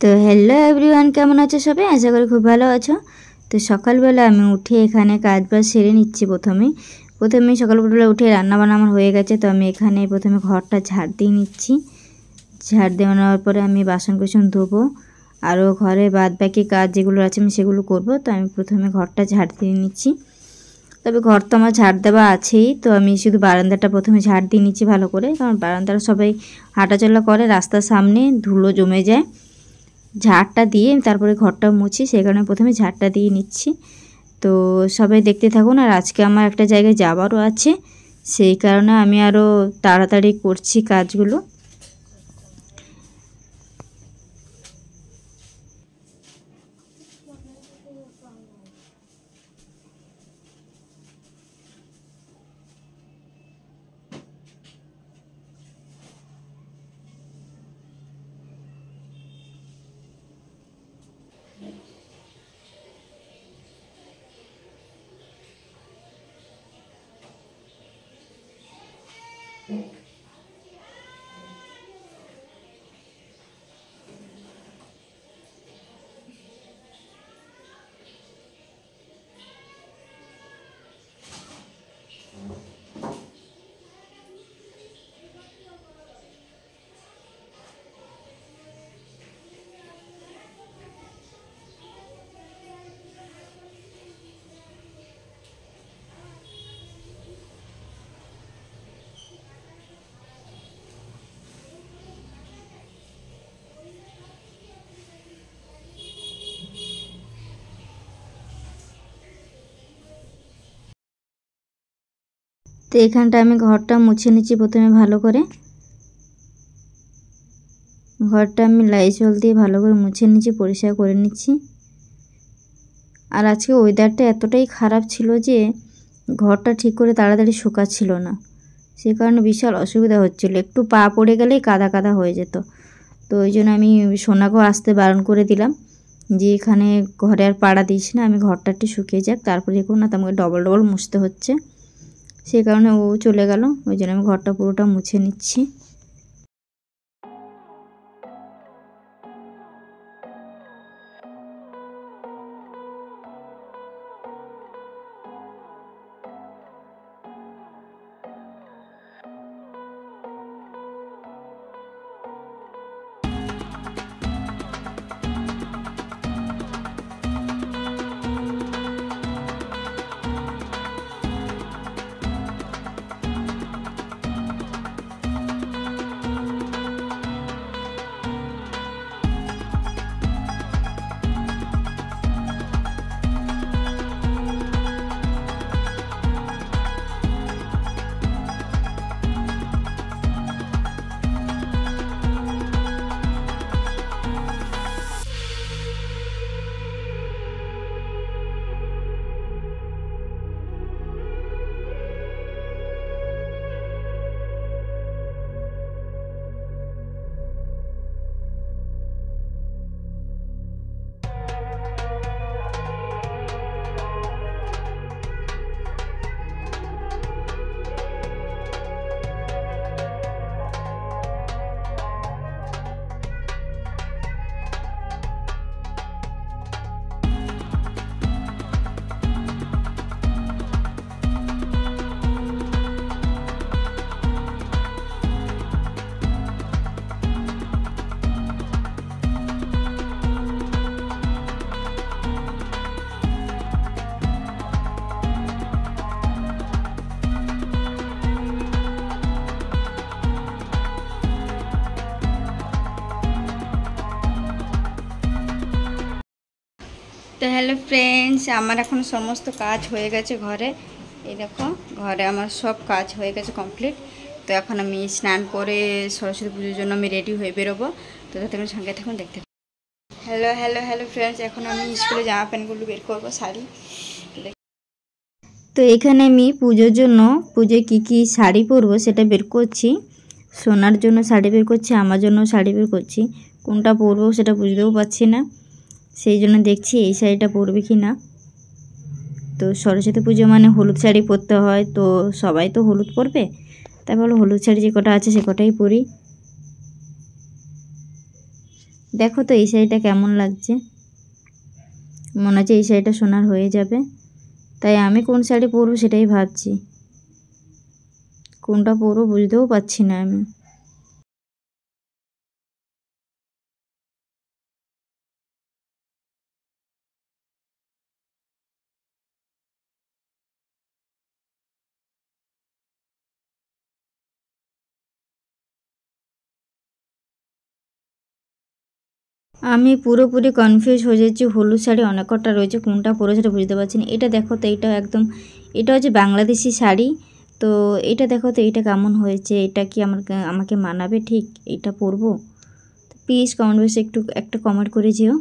তো hello everyone, কেমন আছো সবাই? আশা করি খুব ভালো আছো। তো সকালবেলা আমি উঠে এখানে কাজ বাজ সেরে নিচ্ছি। প্রথমে সকালবেলা উঠে রান্নাবান্না আমার হয়ে গেছে। তো আমি এখানে প্রথমে ঘরটা ঝাড় দিয়ে নিচ্ছি। ঝাড় দিয়ে নেওয়ার পরে আমি বাসন কুসন ধোবো, আরও ঘরে বাদ বাকি কাজ যেগুলো আছে আমি সেগুলো করব। তো আমি প্রথমে ঘরটা ঝাড় দিয়ে নিচ্ছি। তবে ঘর তো আমার ঝাড় দেওয়া আছেই, তো আমি শুধু বারান্দাটা প্রথমে ঝাড় দিয়ে নিচ্ছি ভালো করে, কারণ বারান্দাটা সবাই হাঁটাচলা করে, রাস্তার সামনে ধুলো জমে যায়। ঝাড়টা দিয়ে তারপরে ঘরটা মুছি, সেই কারণে প্রথমে ঝাড়টা দিয়ে নিচ্ছি। তো সবাই দেখতে থাকুন। আর আজকে আমার একটা জায়গায় যাবারও আছে, সেই কারণে আমি আরও তাড়াতাড়ি করছি কাজগুলো। তো এখানটা আমি ঘরটা মুছে নিচ্ছি প্রথমে ভালো করে। ঘরটা আমি লাইজল দিয়ে ভালো করে মুছে নিচ্ছি, পরিষ্কার করে নিচ্ছি। আর আজকে ওয়েদারটা এতটাই খারাপ ছিল যে ঘরটা ঠিক করে তাড়াতাড়ি শুকাচ্ছিল না, সে কারণে বিশাল অসুবিধা হচ্ছিল। একটু পা পড়ে গেলেই কাদা কাদা হয়ে যেত। তো ওই জন্য আমি সোনাকেও আসতে বারণ করে দিলাম যে এখানে ঘরে আর পাড়া দিস না, আমি ঘরটা একটু শুকিয়ে যাক তারপরে দেখুন, না তো আমাকে ডবল ডবল মুছতে হচ্ছে। সেই কারণে ও চলে গেল, ওই জন্য আমি ঘরটা পুরোটা মুছে নিচ্ছি। তো হ্যালো ফ্রেন্ডস, আমার এখন সমস্ত কাজ হয়ে গেছে ঘরে। এই দেখো, ঘরে আমার সব কাজ হয়ে গেছে কমপ্লিট। তো এখন আমি স্নান করে সরস্বতী পুজোর জন্য আমি রেডি হয়ে বেরোবো। তো তাতে আমি সঙ্গে থাকুন, দেখতে। হ্যালো হ্যালো হ্যালো ফ্রেন্ডস, এখন আমি স্কুলে জামা প্যান্টগুলো বের করবো, শাড়ি। তো এখানে আমি পুজোর জন্য পুজোয় কী শাড়ি পরবো সেটা বের করছি। সোনার জন্য শাড়ি বের করছি, আমার জন্য শাড়ি বের করছি। কোনটা পরবো সেটা বুঝতেও পারছি না, সেই জন্য দেখছি এই শাড়িটা পরবে কি না। তো সরস্বতী পুজো মানে হলুদ শাড়ি পরতে হয়, তো সবাই তো হলুদ পরবে, তাই বলো হলুদ শাড়ি যে কটা আছে সে কটাই পরি। দেখো তো এই শাড়িটা কেমন লাগছে, মনে হচ্ছে এই শাড়িটা সোনার হয়ে যাবে। তাই আমি কোন শাড়ি পরবো সেটাই ভাবছি, কোনটা পরবো বুঝতেও পারছি না আমি। আমি পুরোপুরি কনফিউজ হয়ে যাচ্ছি, হলুদ শাড়ি অনেক কটা রয়েছে, কোনটা পরে সেটা বুঝতে পারছি না। এটা দেখো তো, এটা একদম, এটা হচ্ছে বাংলাদেশি শাড়ি। তো এটা দেখো তো, এটা কেমন হয়েছে, এটা কি আমাকে মানাবে ঠিক, এটা পরবো? প্লিজ কমেন্ট বক্সে একটা কমেন্ট করে যেও।